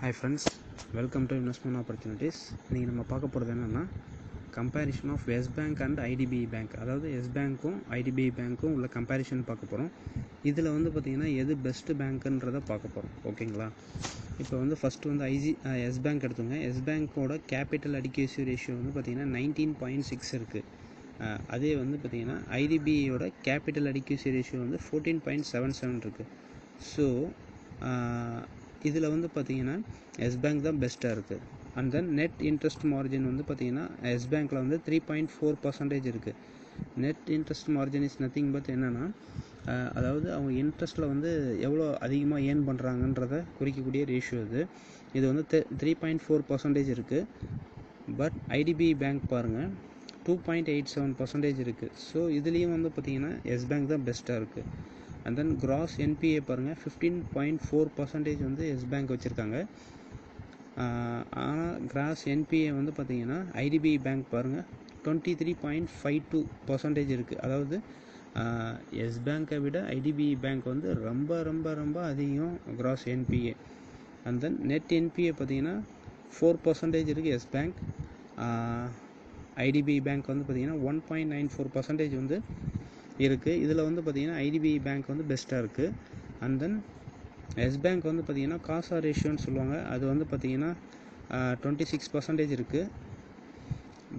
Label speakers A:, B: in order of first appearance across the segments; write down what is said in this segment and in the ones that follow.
A: Hi friends, welcome to Investment Opportunities. இன்றைக்கி நம்ம பார்க்க போகிறது என்னென்னா comparison of Yes bank and IDBI Bank. அதாவது எஸ் பேங்க்கும் ஐடிபிஐ பேங்க்கும் உள்ள கம்பேரிஷன் பார்க்க போகிறோம். இதில் வந்து பார்த்திங்கன்னா எது பெஸ்ட்டு பேங்க்குன்றதை பார்க்க போகிறோம். ஓகேங்களா? இப்போ வந்து ஃபஸ்ட்டு வந்து எஸ் பேங்க் எடுத்துங்க. எஸ் பேங்க்கோட கேபிட்டல் அடிக்குவேசி ரேஷியோ வந்து பார்த்திங்கன்னா 19.6 இருக்குது. அதே வந்து பார்த்திங்கன்னா ஐடிபிஐயோட கேபிட்டல் அடிக்குவேசி ரேஷியோ வந்து 14.77 இருக்குது. ஸோ இதில் வந்து பார்த்திங்கன்னா எஸ் பேங்க் தான் பெஸ்ட்டாக இருக்குது. And then net interest margin வந்து பார்த்திங்கன்னா எஸ் பேங்க்கில் வந்து 3.4% இருக்குது. Net interest margin is nothing but என்னென்னா அதாவது அவங்க இன்ட்ரெஸ்ட்டில் வந்து எவ்வளோ அதிகமாக ஏர்ன் பண்ணுறாங்கன்றதை குறிக்கக்கூடிய ரேஷியோ இது வந்து 3.4% இருக்குது. பட் ஐடிபிஐ பேங்க் பாருங்கள் 2.87% இருக்குது. ஸோ இதுலேயும் வந்து பார்த்திங்கன்னா எஸ் பேங்க் தான் பெஸ்ட்டாக இருக்குது. அண்ட் தென் கிராஸ் என்பிஏ பாருங்கள் 15.4% வந்து எஸ் பேங்க் வச்சுருக்காங்க. ஆனால் கிராஸ் என்பிஏ வந்து பார்த்திங்கன்னா ஐடிபிஐ பேங்க் பாருங்கள் 23.52% இருக்குது. அதாவது எஸ் பேங்க்கை விட ஐடிபிஐ பேங்க் வந்து ரொம்ப ரொம்ப ரொம்ப அதிகம் cross NBA. And then net NBA பார்த்திங்கன்னா 4% இருக்குது எஸ் பேங்க். ஐடிபிஐ பேங்க் வந்து பார்த்திங்கன்னா 1.94% வந்து இருக்குது. இதில் வந்து பார்த்திங்கன்னா ஐடிபிஐ பேங்க் வந்து பெஸ்ட்டாக இருக்குது. அண்ட் தென் எஸ் பேங்க் வந்து பார்த்திங்கன்னா காசா ரேஷியோன்னு சொல்லுவாங்க, அது வந்து பார்த்திங்கன்னா 26% இருக்குது.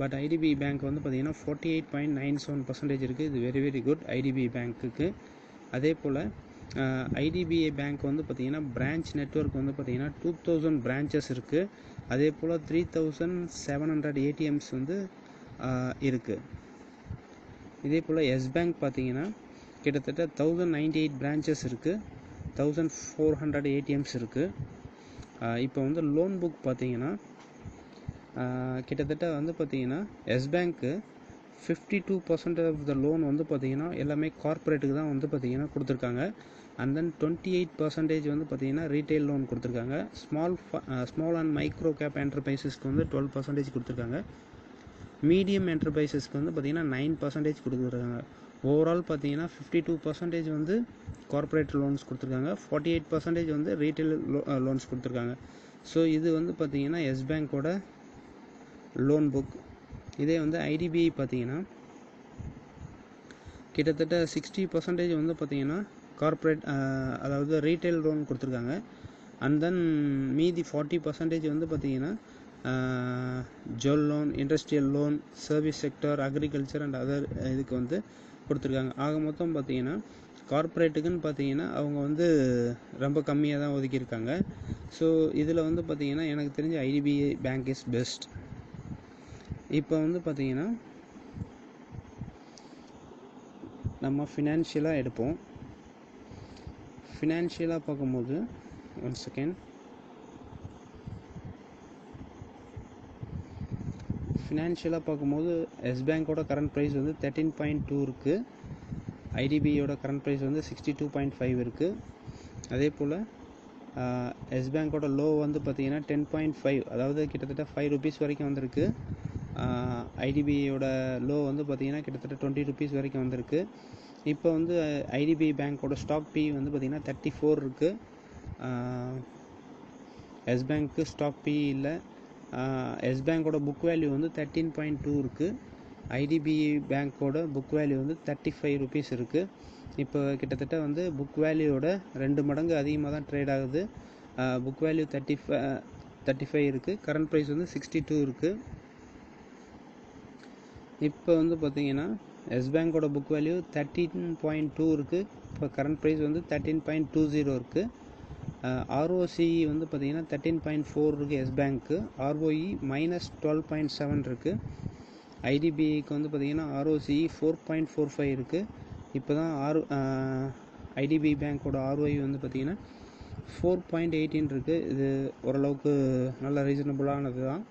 A: பட் ஐடிபிஐ பேங்க் வந்து பார்த்திங்கன்னா 48.97% இருக்குது. இது வெரி வெரி குட் ஐடிபிஐ பேங்க்குக்கு. அதே போல் ஐடிபிஐ பேங்க் வந்து பார்த்திங்கன்னா பிரான்ச் நெட்வொர்க் வந்து பார்த்திங்கன்னா 2000 பிரான்ச்சஸ் இருக்குது. அதே போல் 3700 ஏடிஎம்ஸ் வந்து இருக்குது. இதே போல் எஸ் பேங்க் பார்த்தீங்கன்னா கிட்டத்தட்ட 1098 பிரான்ச்சஸ் இருக்குது, 1400 ஏடிஎம்ஸ் இருக்குது. இப்போ வந்து லோன் புக் பார்த்தீங்கன்னா கிட்டத்தட்ட வந்து பார்த்திங்கன்னா எஸ் பேங்க்கு 52% ஆஃப் த லோன் வந்து பார்த்திங்கன்னா எல்லாமே கார்ப்பரேட்டுக்கு தான் வந்து பார்த்திங்கன்னா கொடுத்துருக்காங்க. அண்ட் தென் 28% வந்து பார்த்திங்கன்னா ரீட்டைல் லோன் கொடுத்துருக்காங்க. ஸ்மால் அண்ட் மைக்ரோ கேப் என்டர்பிரைசஸ்க்கு வந்து 12% கொடுத்துருக்காங்க. மீடியம் என்டர்பிரைசஸ்க்கு வந்து பார்த்திங்கன்னா 9% கொடுத்துருக்காங்க. ஓவரால் பார்த்திங்கன்னா 52% வந்து கார்ப்பரேட் லோன்ஸ் கொடுத்துருக்காங்க, 48% வந்து ரீட்டைல் லோன்ஸ் கொடுத்துருக்காங்க. ஸோ இது வந்து பார்த்திங்கன்னா எஸ் பேங்க்கோட லோன் புக். இதே வந்து ஐடிபிஐ பார்த்திங்கன்னா கிட்டத்தட்ட 60% வந்து பார்த்திங்கன்னா கார்ப்பரேட் அதாவது ரீட்டைல் லோன் கொடுத்துருக்காங்க. அண்ட் தென் மீதி 40% வந்து பார்த்திங்கன்னா jewel loan, industrial loan, service sector, agriculture and other இதுக்கு வந்து கொடுத்துருக்காங்க. ஆக மொத்தம் பார்த்திங்கன்னா கார்ப்பரேட்டுக்குன்னு பார்த்திங்கன்னா அவங்க வந்து ரொம்ப கம்மியாக தான் ஒதுக்கியிருக்காங்க. ஸோ இதில் வந்து பார்த்திங்கன்னா எனக்கு தெரிஞ்ச ஐடிபிஐ பேங்க் இஸ் பெஸ்ட். இப்போ வந்து பார்த்திங்கன்னா நம்ம ஃபினான்ஷியலாக எடுப்போம். ஃபினான்ஷியலாக பார்க்கும்போது ஒன் செகண்ட். ஃபினான்ஷியலாக பார்க்கும்போது எஸ் பேங்க்கோட கரண்ட் ப்ரைஸ் வந்து 13.2 இருக்குது. ஐடிபிஐயோட கரண்ட் ப்ரைஸ் வந்து 62.5 இருக்குது. அதே போல் எஸ் பேங்க்கோட லோ வந்து பார்த்திங்கன்னா 10.5, அதாவது கிட்டத்தட்ட 5 rupees வரைக்கும் வந்திருக்கு. ஐடிபிஐயோட லோ வந்து பார்த்திங்கன்னா கிட்டத்தட்ட 20 rupees வரைக்கும் வந்திருக்கு. இப்போ வந்து ஐடிபிஐ பேங்க்கோட ஸ்டாக் பி வந்து பார்த்திங்கன்னா 34 இருக்குது. எஸ் பேங்க்கு ஸ்டாக் பி இல்லை. எஸ் பேங்க்கோட புக் வேல்யூ வந்து 13.2 இருக்குது. ஐடிபிஐ பேங்க்கோட புக் வேல்யூ வந்து 35 rupees இருக்குது. இப்போ கிட்டத்தட்ட வந்து புக் வேல்யூவோட 2 மடங்கு அதிகமாக தான் ட்ரேட் ஆகுது. புக் வேல்யூ 35 இருக்குது, கரண்ட் ப்ரைஸ் வந்து 62 இருக்குது. இப்போ வந்து பார்த்திங்கன்னா எஸ் பேங்க்கோட புக் வேல்யூ 13.2 இருக்குது, இப்போ கரண்ட் ப்ரைஸ் வந்து 13.20 இருக்குது. ஆர்ஓசி வந்து பார்த்திங்கன்னா 13.4 இருக்குது எஸ் பேங்க்கு, ஆர்ஓஇ -12.7 இருக்குது. ஐடிபிஐக்கு வந்து பார்த்திங்கன்னா ஆர்ஓசி 4.45 இருக்குது. இப்போ தான் ஐடிபிஐ பேங்க்கோட ஆர்ஓஇ வந்து பார்த்திங்கன்னா 4.18 இருக்குது. இது ஓரளவுக்கு நல்ல ரீசனபுளானது தான்.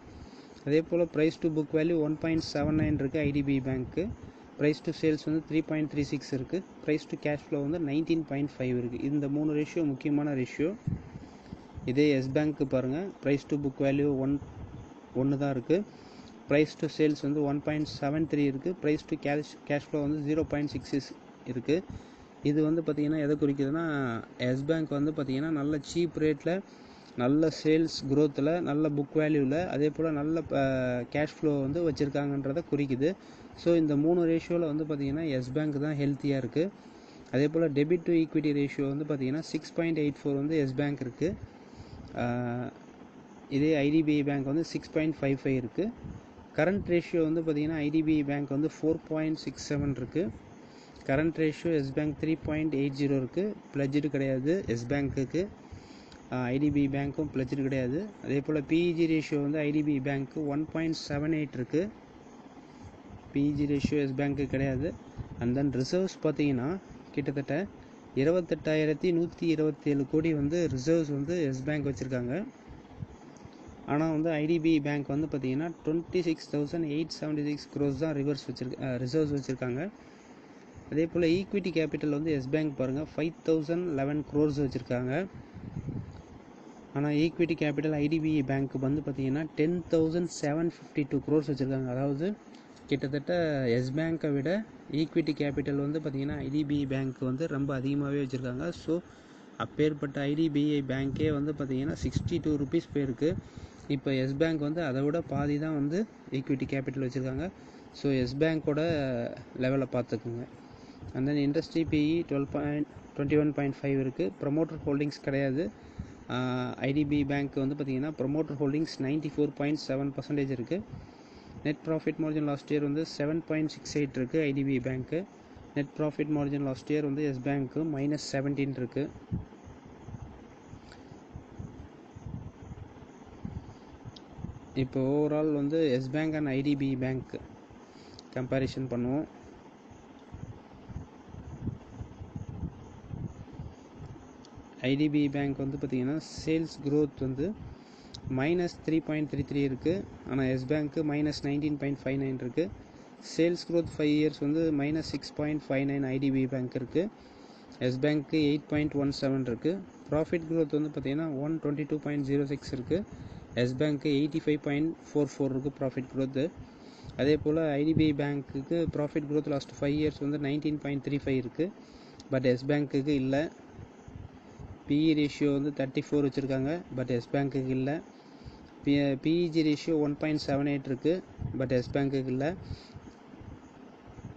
A: அதே போல் ப்ரைஸ் டு புக் வேல்யூ 1.79 இருக்குது ஐடிபிஐ பேங்க்கு. ப்ரைஸ் டு சேல்ஸ் வந்து 3.36 இருக்குது. ப்ரைஸ் டு கேஷ் ஃப்ளோ வந்து 19.5 இருக்குது. இந்த 3 ரேஷியோ முக்கியமான ரேஷியோ. இதே எஸ் பேங்க்கு பாருங்கள், ப்ரைஸ் டு புக் வேல்யூ 1 தான் இருக்குது. ப்ரைஸ் டு சேல்ஸ் வந்து 1.73 இருக்குது. ப்ரைஸ் டு கேஷ் ஃப்ளோ வந்து 0.66 இருக்குது. இது வந்து பார்த்திங்கன்னா எதை குறிக்குதுன்னா எஸ் பேங்க் வந்து பார்த்திங்கன்னா நல்ல சீப் ரேட்டில் நல்ல சேல்ஸ் க்ரோத்தில், நல்ல புக் வேல்யூவில், அதே போல் நல்ல கேஷ் ஃப்ளோ வந்து வச்சுருக்காங்கன்றதை குறிக்குது. ஸோ இந்த 3 ரேஷியோவில் வந்து பார்த்திங்கன்னா எஸ் பேங்க் தான் ஹெல்த்தியாக இருக்குது. அதே போல் டெபிட் டு ஈக்விட்டி ரேஷியோ வந்து பார்த்திங்கன்னா 6.84 வந்து எஸ் பேங்க் இருக்குது. இதே ஐடிபிஐ பேங்க் வந்து 6.55 இருக்குது. கரண்ட் ரேஷியோ வந்து பார்த்திங்கன்னா ஐடிபிஐ பேங்க் வந்து 4.67 இருக்குது. கரண்ட் ரேஷியோ எஸ் பேங்க் 3.80 இருக்குது. பிளட்ஜடு கிடையாது எஸ் பேங்க்குக்கு. ஐடிபிஐ பேங்க்கும் பிளட்ஜடு கிடையாது. அதே போல் பிஇஜி ரேஷியோ வந்து ஐடிபிஐ பேங்க்கு 1.78 இருக்குது. பிஇஜி ரேஷியோ எஸ் பேங்க்கு கிடையாது. அண்ட் தென் ரிசர்வ்ஸ் பார்த்தீங்கன்னா கிட்டத்தட்ட 28,127 கோடி வந்து ரிசர்வ்ஸ் வந்து எஸ் பேங்க் வச்சுருக்காங்க. ஆனால் வந்து ஐடிபிஐ பேங்க் வந்து பார்த்திங்கன்னா 26,876 க்ரோஸ் தான் ரிசர்வ்ஸ் வச்சுருக்காங்க. அதே போல் ஈக்விட்டி கேபிட்டல் வந்து எஸ் பேங்க் பாருங்கள் 5,011 க்ரோர்ஸ் வச்சுருக்காங்க. ஆனால் ஈக்விட்டி கேபிட்டல் ஐடிபிஐ பேங்க் வந்து பார்த்திங்கன்னா 10,752 க்ரோர்ஸ் வச்சுருக்காங்க. அதாவது கிட்டத்தட்ட எஸ் பேங்க்கை விட ஈக்விட்டி கேபிட்டல் வந்து பார்த்திங்கன்னா ஐடிபிஐ பேங்க் வந்து ரொம்ப அதிகமாகவே வச்சுருக்காங்க. ஸோ அப்பேற்பட்ட ஐடிபிஐ பேங்க்கே வந்து பார்த்திங்கன்னா 62 ருபீஸ் போயிருக்கு. இப்போ எஸ் பேங்க் வந்து அதை விட பாதி தான் வந்து ஈக்விட்டி கேபிட்டல் வச்சுருக்காங்க. ஸோ எஸ் பேங்க்கோட லெவலை பார்த்துக்குங்க. அண்ட் தென் இண்டஸ்ட்ரி பிஇ 21.5 இருக்குது. ப்ரமோட்டர் ஹோல்டிங்ஸ் கிடையாது. ஐடிபிஐ பேங்க் வந்து பார்த்திங்கன்னா ப்ரமோட்டர் ஹோல்டிங்ஸ் 94.7% இருக்குது. Net profit margin last year வந்து 7.68 இருக்குது ஐடிபிஐ பேங்க்கு. Net profit margin last year வந்து எஸ் பேங்க்கு -17 இருக்குது. இப்போ ஓவரால் வந்து Yes bank and IDBI bank comparison பண்ணுவோம். ஐடிபிஐ பேங்க் வந்து பார்த்திங்கன்னா சேல்ஸ் க்ரோத் வந்து -3.33 இருக்குது. ஆனால் எஸ் பேங்க்கு -19.59 இருக்குது. சேல்ஸ் க்ரோத் 5 இயர்ஸ் வந்து -6.59 ஐடிபிஐ பேங்க் இருக்குது. எஸ் பேங்க்கு 8.17 இருக்குது. ப்ராஃபிட் க்ரோத் வந்து பார்த்திங்கன்னா 122.06 இருக்குது. எஸ் பேங்க்கு 85.44 இருக்குது ப்ராஃபிட் க்ரோத்து. அதே போல் ஐடிபிஐ பேங்க்குக்கு ப்ராஃபிட் க்ரோத் லாஸ்ட் 5 இயர்ஸ் வந்து 19.35 இருக்குது. பட் எஸ் பேங்க்குக்கு இல்லை. பிஇ ரேஷியோ வந்து 34 வச்சுருக்காங்க. பட் எஸ் பேங்க்குக்கு இல்லை. பிஇஜி ரேஷியோ 1.78 இருக்குது. பட் எஸ் பேங்க்குக்கு இல்லை.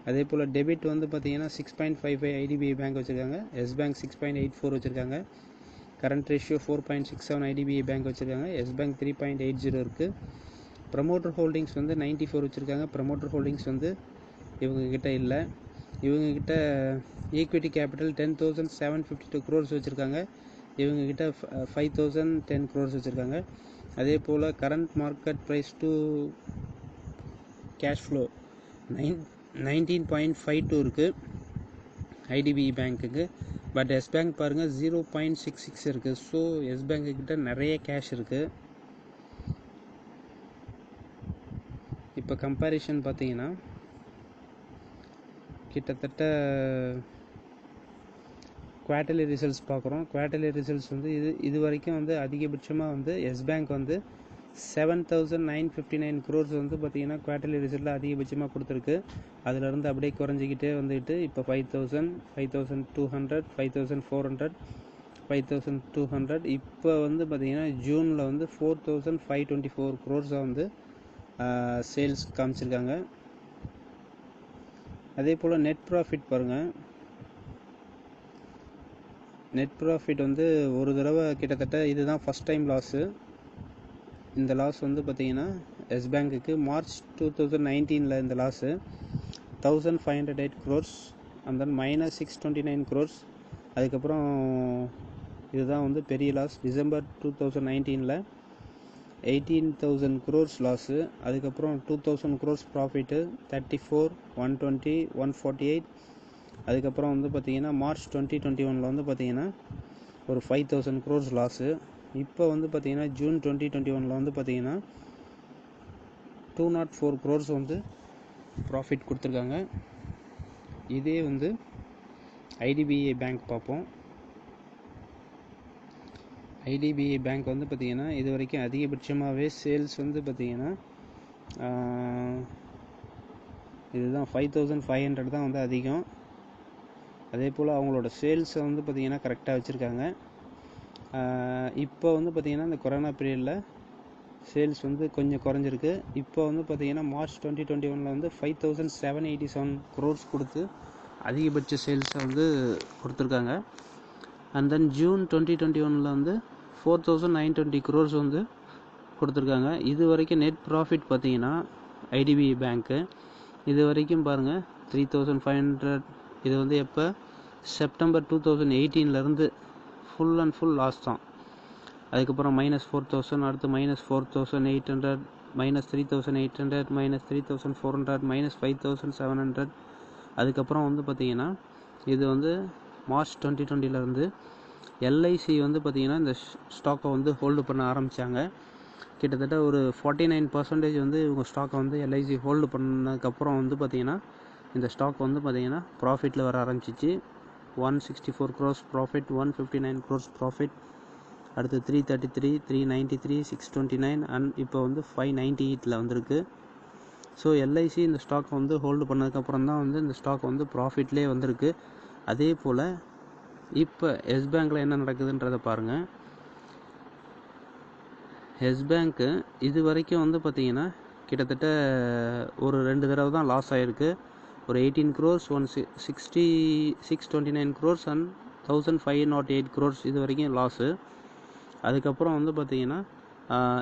A: அதே போல் டெபிட் வந்து பார்த்திங்கன்னா 6.55 ஐடிபிஐ பேங்க் வச்சுருக்காங்க. எஸ் பேங்க் 6.84 வச்சுருக்காங்க. கரண்ட் ரேஷியோ 4.67 ஐடிபிஐ பேங்க் வச்சுருக்காங்க. எஸ் பேங்க் 3.80 இருக்குது. ப்ரமோட்டர் ஹோல்டிங்ஸ் வந்து 94 வச்சுருக்காங்க. ப்ரமோட்டர் ஹோல்டிங்ஸ் வந்து இவங்கக்கிட்ட இல்லை. இவங்கக்கிட்ட ஈக்விட்டி கேபிட்டல் 10,752 க்ரோர்ஸ் வச்சுருக்காங்க. இவங்கக்கிட்ட 5,010 க்ரோர்ஸ் வச்சுருக்காங்க. அதே போல் current market price to cash flow 19.52 இருக்குது ஐடிபிஐ பேங்க்குக்கு. பட் எஸ் பேங்க் பாருங்கள் 0.66 இருக்குது. ஸோ எஸ் பேங்க்குக்கிட்ட நிறைய கேஷ் இருக்குது. இப்போ கம்பேரிஷன் பார்த்தீங்கன்னா கிட்டத்தட்ட குவார்ட்டர்லி ரிசல்ட்ஸ் பார்க்குறோம். குவார்ட்டர்லி ரிசல்ட்ஸ் வந்து இது வரைக்கும் வந்து அதிகபட்சமாக வந்து எஸ் பேங்க் வந்து 7,959 க்ரோர்ஸ் வந்து பார்த்திங்கன்னா குவார்ட்டர்லி ரிசல்ட்டில் அதிகபட்சமாக கொடுத்துருக்கு. அதிலிருந்து அப்படியே குறைஞ்சிக்கிட்டே வந்துட்டு இப்போ 5,000, 5,200, 5,400, 5,200. இப்போ வந்து பார்த்திங்கன்னா ஜூனில் வந்து 4,524 க்ரோர்ஸாக வந்து சேல்ஸ் காமிச்சிருக்காங்க. அதே போல் நெட் ப்ராஃபிட் பாருங்கள். நெட் ப்ராஃபிட் வந்து ஒரு தடவை கிட்டத்தட்ட இதுதான் ஃபஸ்ட் டைம் லாஸு. இந்த லாஸ் வந்து பார்த்திங்கன்னா எஸ் பேங்க்குக்கு மார்ச் 2019 இந்த loss 1,508 crores. And then -629 crores. அதுக்கப்புறம் இதுதான் வந்து பெரிய லாஸ். December 2019 18,000 crores loss. அதுக்கப்புறம் 2,000 க்ரோர்ஸ் ப்ராஃபிட்டு 34, 120, 148. அதுக்கப்புறம் வந்து பார்த்திங்கன்னா மார்ச் 2021 வந்து பார்த்திங்கன்னா ஒரு 5,000 க்ரோர்ஸ் லாஸு. இப்போ வந்து பார்த்திங்கன்னா ஜூன் 2021 வந்து பார்த்திங்கன்னா 204 க்ரோர்ஸ் வந்து ப்ராஃபிட் கொடுத்துருக்காங்க. இதே வந்து ஐடிபிஐ பேங்க் பார்ப்போம். ஐடிபிஐ பேங்க் வந்து பார்த்திங்கன்னா இது வரைக்கும் அதிகபட்சமாகவே சேல்ஸ் வந்து பார்த்திங்கன்னா இதுதான் 5,500 தான் வந்து அதிகம். அதே போல் அவங்களோட சேல்ஸை வந்து பார்த்திங்கன்னா கரெக்டாக வச்சுருக்காங்க. இப்போ வந்து பார்த்திங்கன்னா இந்த கொரோனா பீரியடில் சேல்ஸ் வந்து கொஞ்சம் குறைஞ்சிருக்கு. இப்போ வந்து பார்த்திங்கன்னா மார்ச் 2021 வந்து 5787 crores கொடுத்து அதிகபட்ச சேல்ஸை வந்து கொடுத்துருக்காங்க. அண்ட் தென் ஜூன் 2021 வந்து 4920 crores வந்து கொடுத்துருக்காங்க. இது வரைக்கும் நெட் ப்ராஃபிட் பார்த்திங்கன்னா ஐடிபிஐ பேங்க்கு இது வரைக்கும் பாருங்கள் 3500. இது வந்து எப்போ September 2018 full and full loss தான். அதுக்கப்புறம் -4000, அடுத்து -4800, -3800, -3400, -5700. அதுக்கப்புறம் வந்து பார்த்திங்கன்னா இது வந்து மார்ச் 2020 எல்ஐசி வந்து பார்த்திங்கன்னா இந்த ஸ்டாக்கை வந்து ஹோல்டு பண்ண ஆரம்பித்தாங்க. கிட்டத்தட்ட ஒரு 49% வந்து இவங்க ஸ்டாக்கை வந்து எல்ஐசி ஹோல்டு பண்ணதுக்கப்புறம் வந்து பார்த்திங்கன்னா இந்த ஸ்டாக் வந்து பார்த்திங்கன்னா ப்ராஃபிட்டில் வர ஆரம்பிச்சிச்சு. 164 crores ப்ராஃபிட், 159 crores ப்ராஃபிட், அடுத்து 333, 393, 629 அண்ட் இப்போ வந்து 598 வந்திருக்கு. ஸோ எல்ஐசி இந்த ஸ்டாக் வந்து ஹோல்டு பண்ணதுக்கப்புறம் தான் வந்து இந்த ஸ்டாக் வந்து ப்ராஃபிட்லேயே வந்திருக்கு. அதே போல் இப்போ எஸ் பேங்க்கில் என்ன நடக்குதுன்றதை பாருங்கள். எஸ் பேங்க்கு இது வரைக்கும் வந்து பார்த்திங்கன்னா கிட்டத்தட்ட ஒரு 2 தடவை தான் லாஸ் ஆகிருக்கு. ஒரு 18 crores, 629 crores அண்ட் 1508 crores இது வரைக்கும் லாஸு. அதுக்கப்புறம் வந்து பார்த்திங்கன்னா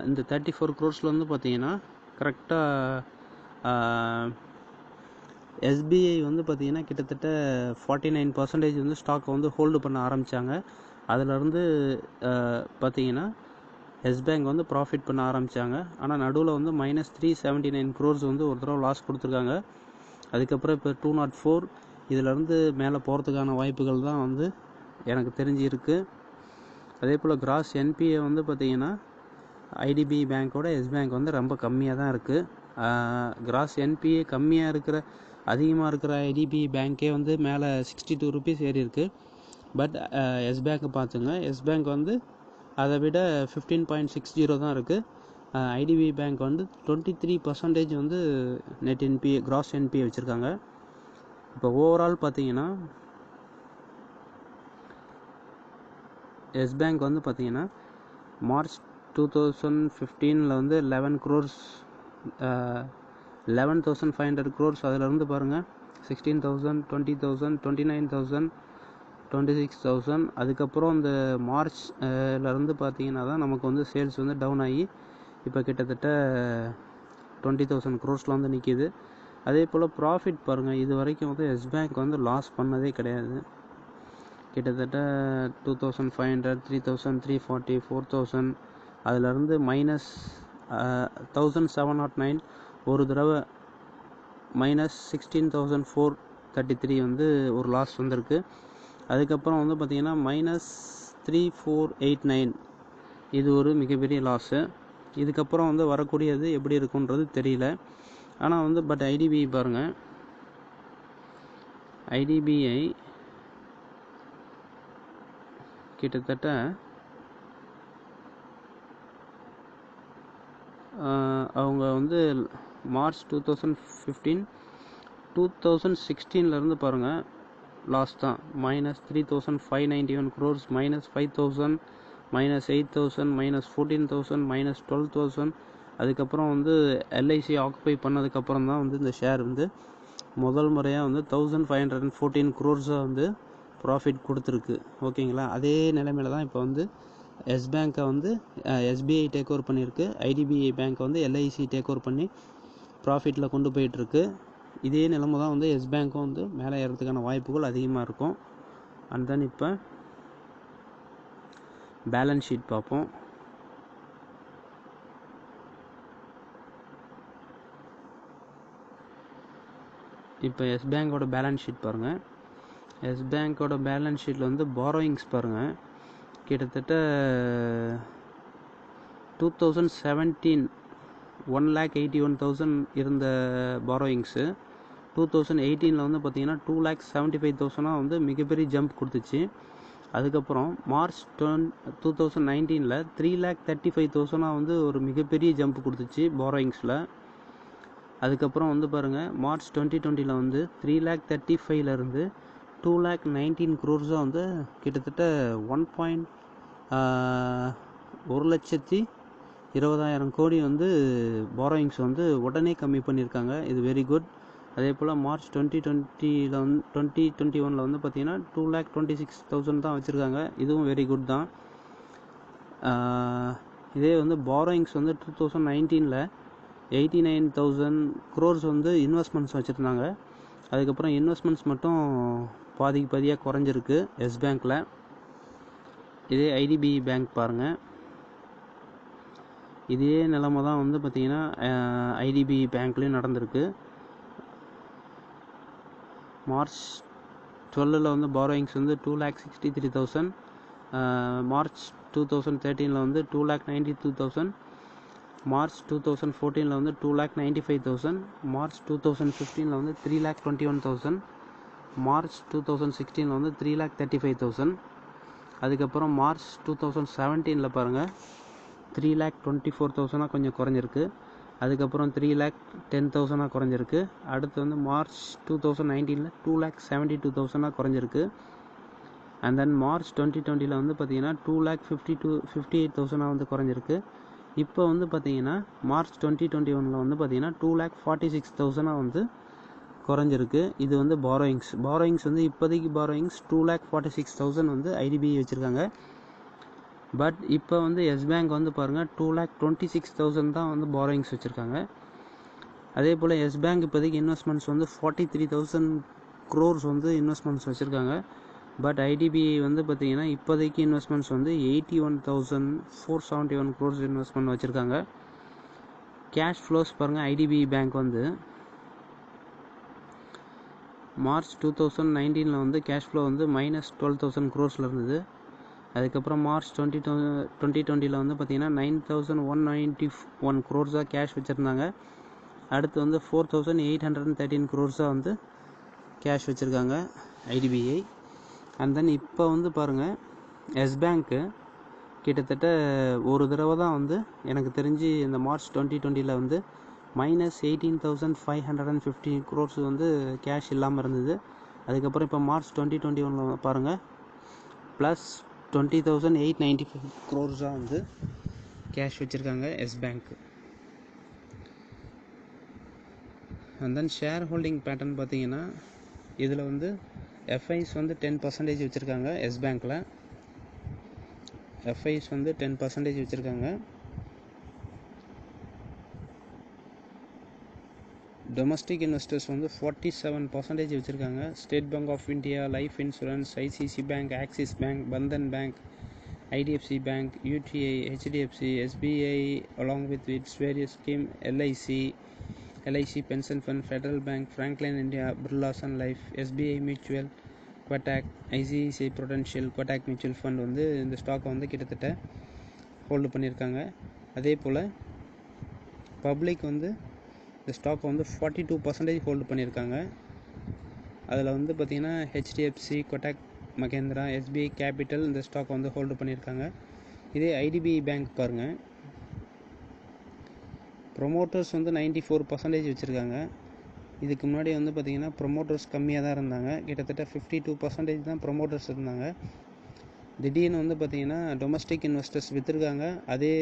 A: இந்த 34 crores வந்து பார்த்திங்கன்னா கரெக்டாக எஸ்பிஐ வந்து பார்த்திங்கன்னா கிட்டத்தட்ட 49% வந்து ஸ்டாக்கை வந்து ஹோல்டு பண்ண ஆரம்பித்தாங்க. அதிலருந்து பார்த்திங்கன்னா எஸ் பேங்க் வந்து ப்ராஃபிட் பண்ண ஆரம்பித்தாங்க. ஆனால் நடுவில் வந்து -379 crores வந்து ஒரு தடவை லாஸ் கொடுத்துருக்காங்க. அதுக்கப்புறம் இப்போ 204 இதிலேருந்து மேலே போகிறதுக்கான வாய்ப்புகள் தான் வந்து எனக்கு தெரிஞ்சிருக்கு. அதே போல் கிராஸ் என்பிஏ வந்து பார்த்திங்கன்னா ஐடிபிஐ பேங்க்கோட எஸ் பேங்க் வந்து ரொம்ப கம்மியாக தான் இருக்குது. கிராஸ் என்பிஏ கம்மியாக அதிகமாக இருக்கிற ஐடிபிஐ பேங்க்கே வந்து மேலே 62 rupees ஏறி இருக்குது. பட் எஸ் பேங்க் பார்த்துங்க, எஸ் பேங்க் வந்து அதை விட 15.60 தான் இருக்குது. ஐடிபிஐ பேங்க் வந்து 23% வந்து நெட் என்பிஏ கிராஸ் என்பிஏ வச்சுருக்காங்க. இப்போ ஓவரால் பார்த்தீங்கன்னா எஸ் பேங்க் வந்து பார்த்தீங்கன்னா மார்ச் 2015 வந்து 11 crores, 11,500 crores. அதிலிருந்து பாருங்கள் 16,000, 20,000, 29,000, 26,000. அதுக்கப்புறம் இந்த மார்ச்லேருந்து பார்த்தீங்கன்னா தான் நமக்கு வந்து சேல்ஸ் வந்து டவுன் ஆகி இப்போ கிட்டத்தட்ட 20,000 crores வந்து நிற்கிது. அதே போல் ப்ராஃபிட் பாருங்கள், இது வரைக்கும் வந்து எஸ் பேங்க் வந்து லாஸ் பண்ணதே கிடையாது. கிட்டத்தட்ட 2,500, 3,000, 340, 4,000. அதிலிருந்து -1,709 ஒரு தடவை -16,433 வந்து ஒரு லாஸ் வந்திருக்கு. அதுக்கப்புறம் வந்து பார்த்திங்கன்னா -3,489 இது ஒரு மிகப்பெரிய லாஸு. இதுக்கப்புறம் வந்து வரக்கூடியது எப்படி இருக்குன்றது தெரியல. ஆனால் வந்து பட் ஐடிபிஐ பாருங்கள், ஐடிபிஐ கிட்டத்தட்ட அவங்க வந்து மார்ச் 2015, 2016 பாருங்கள் லாஸ் தான். -3,591 crores, -5,000, -8,000, -14,000, -12,000. அதுக்கப்புறம் வந்து எல்ஐசி ஆக்குபை பண்ணதுக்கப்புறம் தான் வந்து இந்த ஷேர் வந்து முதல் முறையாக வந்து 1,514 crores வந்து ப்ராஃபிட் கொடுத்துருக்கு. ஓகேங்களா? அதே நிலைமையில தான் இப்போ வந்து எஸ் பேங்க்கை வந்து எஸ்பிஐ டேக் ஓவர் பண்ணியிருக்கு. ஐடிபிஐ பேங்க்கை வந்து எல்ஐசி டேக் ஓவர் பண்ணி ப்ராஃபிட்டில் கொண்டு போயிட்டுருக்கு. இதே நிலைமை தான் வந்து எஸ் பேங்க்கும் வந்து மேலே ஏறதுக்கான வாய்ப்புகள் அதிகமாக இருக்கும். அண்ட் தென் இப்போ பேலன்ஸ் ஷீட் பார்ப்போம். இப்போ எஸ் பேங்கோட பேலன்ஸ் ஷீட் பாருங்கள். எஸ் பேங்கோட பேலன்ஸ் ஷீட்டில் வந்து பாரோயிங்ஸ் பாருங்கள், கிட்டத்தட்ட 2017 1,81,000 இருந்த பாரோயிங்ஸு 2018 வந்து பார்த்திங்கன்னா 2,75,000 வந்து மிகப்பெரிய ஜம்ப் கொடுத்துச்சு. அதுக்கப்புறம் மார்ச் 2019 3,35,000 வந்து ஒரு மிகப்பெரிய ஜம்ப் கொடுத்துச்சு பாரோயிங்ஸில். அதுக்கப்புறம் வந்து பாருங்கள் மார்ச் 2020 வந்து 3,35,000 2,19 crores வந்து கிட்டத்தட்ட 1,20,000 கோடி வந்து பாரோயிங்ஸ் வந்து உடனே கம்மி பண்ணியிருக்காங்க. இது வெரி குட். அதே போல் மார்ச் 2021 வந்து பார்த்திங்கன்னா 2,26,000 தான் வச்சுருக்காங்க. இதுவும் வெரி குட் தான். இதே வந்து பாரோயிங்ஸ் வந்து 2019 89,000 crores வந்து இன்வெஸ்ட்மெண்ட்ஸ் வச்சுருந்தாங்க. அதுக்கப்புறம் இன்வெஸ்ட்மெண்ட்ஸ் மட்டும் பாதியாக குறைஞ்சிருக்கு எஸ் பேங்க்கில். இதே ஐடிபிஐ பேங்க் பாருங்கள், இதே நிலைமை தான் வந்து பார்த்திங்கன்னா ஐடிபிஐ பேங்க்லேயும் நடந்திருக்கு. மார்ச் 12 வந்து பாரோயிங்ஸ் வந்து 2,63,000, மார்ச் 2013 வந்து 2,92,000, மார்ச் 2014 வந்து 2,95,000, மார்ச் 2015 வந்து 3,21,000, மார்ச் 2016 வந்து 3,35,000. அதுக்கப்புறம் மார்ச் 2017 பாருங்கள் 3,24,000 கொஞ்சம் குறைஞ்சிருக்கு. அதுக்கப்புறம் 3,10,000 குறைஞ்சிருக்கு. அடுத்து வந்து மார்ச் 2019 2,72,000 குறைஞ்சிருக்கு. அண்ட் தென் மார்ச் 2020 வந்து பார்த்திங்கன்னா 2,58,000 வந்து குறைஞ்சிருக்கு. இப்போ வந்து பார்த்திங்கன்னா மார்ச் 2021 வந்து பார்த்திங்கன்னா 2,46,000 வந்து குறைஞ்சிருக்கு. இது வந்து பாரோயிங்ஸ் வந்து இப்போதைக்கு பாரோயிங்ஸ் 2,46,000 வந்து ஐடிபிஐ வச்சுருக்காங்க. பட் இப்போ வந்து எஸ் பேங்க் வந்து பாருங்கள் 2,26,000 தான் வந்து பாரோயிங்ஸ் வச்சுருக்காங்க. அதே போல் எஸ் பேங்க் இப்போதைக்கு இன்வெஸ்ட்மெண்ட்ஸ் வந்து 43,000 crores வந்து இன்வெஸ்ட்மெண்ட்ஸ் வச்சுருக்காங்க. பட் ஐடிபிஐ வந்து பார்த்திங்கன்னா இப்போதைக்கு இன்வெஸ்ட்மெண்ட்ஸ் வந்து 81,471 crores இன்வெஸ்ட்மெண்ட் வச்சுருக்காங்க. கேஷ் ஃப்ளோஸ் பாருங்கள், ஐடிபிஐ பேங்க் வந்து மார்ச் 2019 வந்து கேஷ் ஃப்ளோ வந்து -12,000 crores இருந்தது. அதுக்கப்புறம் மார்ச் 2020 வந்து பார்த்திங்கன்னா 9,191 crores கேஷ் வச்சுருந்தாங்க. அடுத்து வந்து 4,813 crores வந்து கேஷ் வச்சுருக்காங்க ஐடிபிஐ. அண்ட் தென் இப்போ வந்து பாருங்கள் எஸ் பேங்க்கு கிட்டத்தட்ட ஒரு தடவை தான் வந்து எனக்கு தெரிஞ்சு இந்த மார்ச் 2020 வந்து -18,550 crores வந்து கேஷ் இல்லாமல் இருந்தது. அதுக்கப்புறம் இப்போ மார்ச் 2021 பாருங்கள் +20,895 crores வந்து கேஷ் வச்சுருக்காங்க எஸ் பேங்க்கு. And then share holding pattern பார்த்தீங்கன்னா இதில் வந்து எஃப்ஐஸ் வந்து 10% வச்சுருக்காங்க எஸ் பேங்க்கில். எஃப்ஐஸ் வந்து 10% வச்சுருக்காங்க. டொமஸ்டிக் இன்வெஸ்டர்ஸ் வந்து 47% வச்சுருக்காங்க. State Bank of India, life insurance, ICC bank, Axis Bank, Bandhan bank, IDFC bank, UTI, HDFC, SBI along with its various scheme, LIC pension fund, Federal Bank, Franklin India, Birla Sun Life, SBI mutual, Kotak, ICICI Prudential, Kotak mutual fund வந்து இந்த ஸ்டாக்கை வந்து கிட்டத்தட்ட hold பண்ணியிருக்காங்க. அதே போல் public வந்து இந்த ஸ்டாக்கை வந்து 42% ஹோல்டு பண்ணியிருக்காங்க. அதில் வந்து பார்த்திங்கன்னா HDFC, Kotak Mahindra, SBI capital இந்த ஸ்டாக்கை வந்து ஹோல்டு பண்ணியிருக்காங்க. இதே ஐடிபிஐ பேங்க் பாருங்கள், ப்ரொமோட்டர்ஸ் வந்து 94% வச்சுருக்காங்க. இதுக்கு முன்னாடி வந்து பார்த்திங்கன்னா ப்ரொமோட்டர்ஸ் கம்மியாக தான் இருந்தாங்க. கிட்டத்தட்ட 52% தான் ப்ரொமோட்டர்ஸ் இருந்தாங்க. திடீர்னு வந்து பார்த்திங்கன்னா டொமஸ்டிக் இன்வெஸ்டர்ஸ் விற்றுருக்காங்க. அதே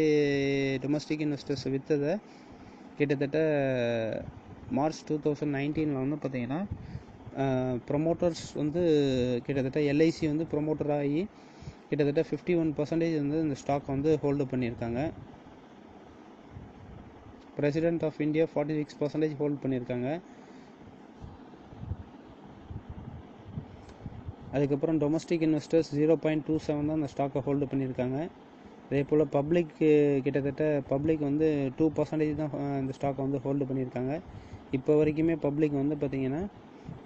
A: டொமஸ்டிக் இன்வெஸ்டர்ஸ் விற்றதை கிட்டத்தட்ட மார்ச் 2019 வந்து பார்த்திங்கன்னா ப்ரொமோட்டர்ஸ் வந்து கிட்டத்தட்ட எல்ஐசி வந்து ப்ரொமோட்டர் ஆகி கிட்டத்தட்ட 51% வந்து இந்த ஸ்டாக் வந்து ஹோல்டு பண்ணியிருக்காங்க. பிரசிடென்ட் ஆஃப் இந்தியா 46% ஹோல்டு பண்ணியிருக்காங்க. அதுக்கப்புறம் டொமஸ்டிக் இன்வெஸ்டர்ஸ் 0.27 தான் அந்த ஸ்டாக்கை ஹோல்டு பண்ணியிருக்காங்க. அதே போல் பப்ளிக் கிட்டத்தட்ட பப்ளிக் வந்து 2% தான் இந்த ஸ்டாக்கை வந்து ஹோல்டு பண்ணியிருக்காங்க. இப்போ வரைக்குமே பப்ளிக் வந்து பார்த்திங்கன்னா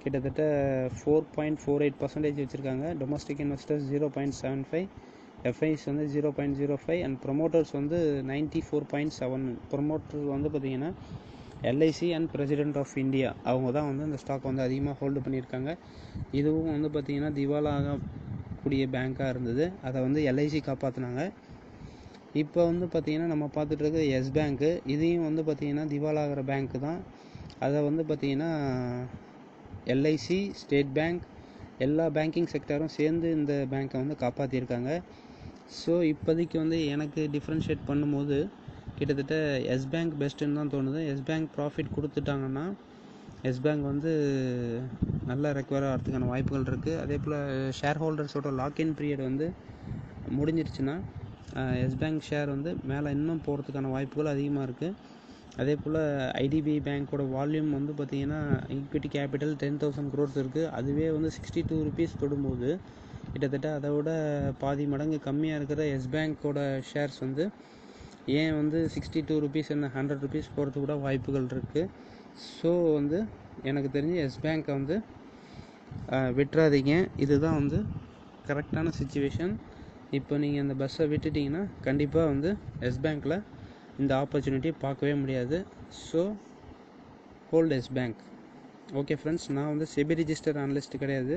A: கிட்டத்தட்ட 4.48% வச்சுருக்காங்க. டொமஸ்டிக் இன்வெஸ்டர்ஸ் 0.75, எஃப்ஐஸ் வந்து 0.05 அண்ட் ப்ரொமோட்டர்ஸ் வந்து 94.7. ப்ரொமோட்டர் வந்து பார்த்திங்கன்னா LIC and president of India அவங்க தான் வந்து இந்த ஸ்டாக் வந்து அதிகமாக ஹோல்டு பண்ணியிருக்காங்க. இதுவும் வந்து பார்த்திங்கன்னா திவாலாகக்கூடிய பேங்காக இருந்தது. அதை வந்து எல்ஐசி காப்பாற்றினாங்க. இப்போ வந்து பார்த்திங்கன்னா நம்ம பார்த்துட்டு இருக்க எஸ் பேங்க்கு, இதையும் வந்து பார்த்திங்கன்னா திவாலாகிற பேங்க்கு தான். அதை வந்து பார்த்திங்கன்னா எல்ஐசி, ஸ்டேட் பேங்க், எல்லா பேங்கிங் செக்டரும் சேர்ந்து இந்த பேங்க்கை வந்து காப்பாற்றியிருக்காங்க. ஸோ இப்போதைக்கு வந்து எனக்கு டிஃப்ரென்ஷியேட் பண்ணும்போது கிட்டத்தட்ட எஸ் பேங்க் பெஸ்ட்டுன்னு தான் தோணுது. எஸ் பேங்க் ப்ராஃபிட் கொடுத்துட்டாங்கன்னா எஸ் பேங்க் வந்து நல்லா ரெக்கவர் ஆகிறதுக்கான வாய்ப்புகள் இருக்குது. அதே போல் ஷேர் ஹோல்டர்ஸோட லாக்இன் பீரியட் வந்து முடிஞ்சிருச்சுன்னா எஸ் பேங்க் ஷேர் வந்து மேலே இன்னும் போகிறதுக்கான வாய்ப்புகள் அதிகமாக இருக்குது. அதே போல் ஐடிபிஐ பேங்க்கோட வால்யூம் வந்து பார்த்திங்கன்னா ஈக்விட்டி கேபிட்டல் 10,000 crores இருக்குது. அதுவே வந்து 62 rupees தொடும்போது கிட்டத்தட்ட அதை விட பாதி மடங்கு கம்மியாக இருக்கிற எஸ் பேங்க்கோட ஷேர்ஸ் வந்து ஏன் வந்து 62 rupees என்ன 100 rupees போகிறதுக்கு கூட வாய்ப்புகள் இருக்குது. ஸோ வந்து எனக்கு தெரிஞ்சு எஸ் பேங்க்கை வந்து விட்டுறாதீங்க. இதுதான் வந்து கரெக்டான சுச்சுவேஷன். இப்போ நீங்கள் அந்த பஸ்ஸை விட்டுட்டிங்கன்னா கண்டிப்பாக வந்து எஸ் பேங்க்கில் இந்த ஆப்பர்ச்சுனிட்டியை பார்க்கவே முடியாது. So hold Yes Bank. Okay friends, நான் வந்து செபி ரிஜிஸ்டர் அனலிஸ்ட் கிடையாது.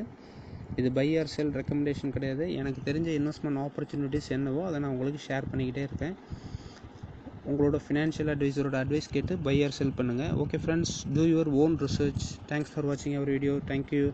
A: இது பை ஆர் செல் ரெக்கமெண்டேஷன் கிடையாது. எனக்கு தெரிஞ்ச இன்வெஸ்ட்மெண்ட் ஆப்பர்ச்சுனிட்டிஸ் என்னவோ அதை நான் உங்களுக்கு ஷேர் பண்ணிக்கிட்டே இருக்கேன். உங்களோட ஃபினான்ஷியல் அட்வைசரோட அட்வைஸ் கேட்டு பை ஆர் செல் பண்ணுங்கள். Okay friends, two your own research. Thanks for வாட்சிங் அவர் வீடியோ. தேங்க்யூ.